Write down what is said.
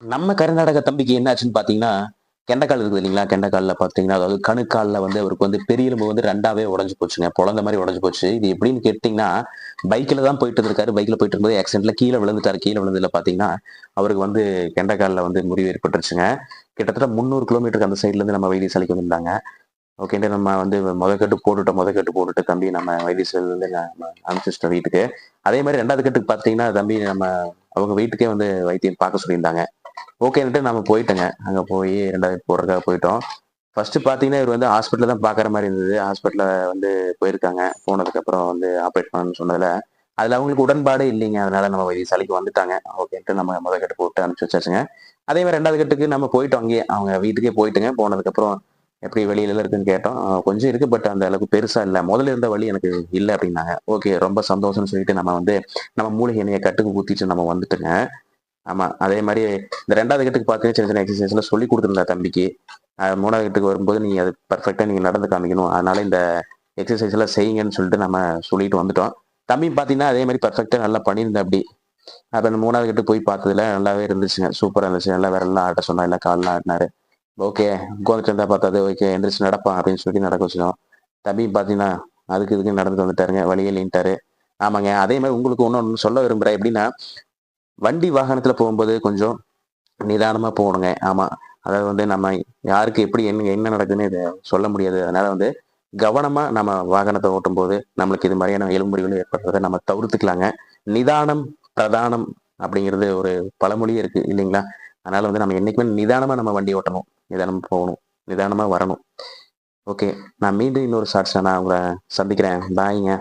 நம்ம கர்நாடக தம்பிக்கு என்ன ஆச்சுன்னு பார்த்தீங்கன்னா, கெண்டைக்கால் இருக்குது இல்லைங்களா? கெண்டைக்கால்ல பார்த்தீங்கன்னா, அதாவது கணுக்கால்ல வந்து அவருக்கு வந்து பெரிய எலும்பு வந்து 2ஆவே உடைஞ்சு போச்சுங்க. பொளந்த மாரி உடைஞ்சு போச்சு. இது எப்படின்னு கேட்டீங்கன்னா, பைக்ல தான் போயிட்டு இருந்திருக்காரு. பைக்ல போயிட்டு இருக்கும்போது ஆக்சிடென்ட்ல கீழ விழுந்துட்டாரு. கீழ விழுந்ததுல பார்த்தீங்கன்னா, அவருக்கு வந்து கெண்டைக்கால்ல வந்து முறிவு ஏற்பட்டுருச்சுங்க. கிட்டத்தட்ட 300 கிலோமீட்டருக்கு அந்த சைட்லருந்து நம்ம வைத்தியசாலைக்கு வந்திருந்தாங்க. ஓகேன்ட்டு நம்ம வந்து மொத போட்டுட்டோம். கட்டு போட்டுட்டு தம்பி நம்ம வைத்தீஸ்வரர்லேருந்து நம்ம அனுப்பிச்சுட்டோம் வீட்டுக்கு. அதே மாரி 2வது கட்டுக்கு பார்த்தீங்கன்னா, தம்பி நம்ம அவங்க வீட்டுக்கே வந்து வைத்தியர் பார்க்க சொல்லியிருந்தாங்க. ஓகேன்ட்டு நம்ம போயிட்டோங்க. அங்க போயி 2வது போடுறதுக்காக போயிட்டோம். ஃபர்ஸ்ட்டு பார்த்தீங்கன்னா, இவரு வந்து ஹாஸ்பிட்டல்ல தான் பார்க்குற மாரி இருந்தது. ஹாஸ்பிட்டல்ல வந்து போயிருக்காங்க. போனதுக்கப்புறம் வந்து ஆப்பரேட் பண்ணணும்னு சொன்னதுல, அதுல அவங்களுக்கு உடன்பாடே இல்லைங்க. அதனால நம்ம வைத்தியசாலைக்கு வந்துட்டாங்க. ஓகேன்ட்டு நம்ம கட்டு போட்டு அனுப்பிச்சு வச்சாச்சுங்க. அதே மாரி 2வது கட்டுக்கு நம்ம போயிட்டோம் அங்கேயே. அவங்க வீட்டுக்கே போயிட்டுங்க. போனதுக்கப்புறம் எப்படி வெளியிலலாம் இருக்குன்னு கேட்டோம். கொஞ்சம் இருக்கு. பட் அந்த அளவுக்கு பெருசா இல்ல. முதல்ல இருந்த வலி எனக்கு இல்ல அப்டின்னாங்க. ஓகே ரொம்ப சந்தோஷம்னு சொல்லிட்டு நம்ம வந்து நம்ம மூலிகை எண்ணெய கட்டுக்கு ஊத்திட்டு நம்ம வந்துட்டோங்க. ஆமா. அதே மாரி இந்த 2வது கட்டுக்கு பார்த்தீங்கன்னா, சின்ன சின்ன எக்சர்சைஸ்லாம் சொல்லிக் குடுத்துருந்தேன் தம்பிக்கு. 3வது கட்டுக்கு வரும்போது நீங்க அது பெர்ஃபெக்ட்டா நீங்க நடந்து காமிக்கணும். அதனால இந்த எக்சர்சைஸ்லாம் செய்யுங்கன்னு சொல்லிட்டு நம்ம சொல்லிட்டு வந்துட்டோம். தம்பியும் பார்த்தீங்கன்னா, அதே மாரி பெர்ஃபெக்ட்டா நல்லா பண்ணியிருந்தாப்படி. அப்ப இந்த 3வது கட்டு போய் பார்த்ததுல நல்லாவே இருந்துச்சுங்க. சூப்பரா இருந்துச்சு. நல்லா விரல்லாம் ஆட்ட சொன்னோம். எல்லாம் கால்லாம் ஆட்டுனாரு. ஓகே. உட்காந்துட்டு இருந்தா பார்த்தது, ஓகே எந்திரிச்சு நடப்பா அப்படின்னு சொல்லி நடக்க வச்சுட்டோம். தம்பியும் பார்த்தீங்கன்னா, அதுக்கு இதுக்குன்னு நடந்துட்டு வந்துட்டாருங்க. வழியே இல்லைன்ட்டாரு. ஆமாங்க. அதே மாரி உங்களுக்கு இன்னொன்னு சொல்ல விரும்புறேன். எப்படின்னா, வண்டி வாகனத்துல போகும்போது கொஞ்சம் நிதானமா போகணுங்க. ஆமா. அதாவது வந்து நம்ம யாருக்கு எப்படி என்ன என்ன நடக்குதுன்னு இத சொல்ல முடியாது. அதனால வந்து கவனமா நம்ம வாகனத்த ஓட்டும்போது, நம்மளுக்கு இது மாரியான எலும்பு முறிவுகள் ஏற்படுறத நம்ம தவிர்த்துக்கலாங்க. நிதானம் பிரதானம் அப்படிங்கிறது ஒரு பழமொழியே இருக்கு இல்லைங்களா? அதனால வந்து நம்ம என்னைக்குமே நிதானமா நம்ம வண்டி ஓட்டணும். நிதானமா போகணும். நிதானமா வரணும். ஓகே. நான் மீண்டும் இன்னொரு ஷார்ட்ஸ்ல நான் உங்கள சந்திக்கிறேன். பாய்ங்க.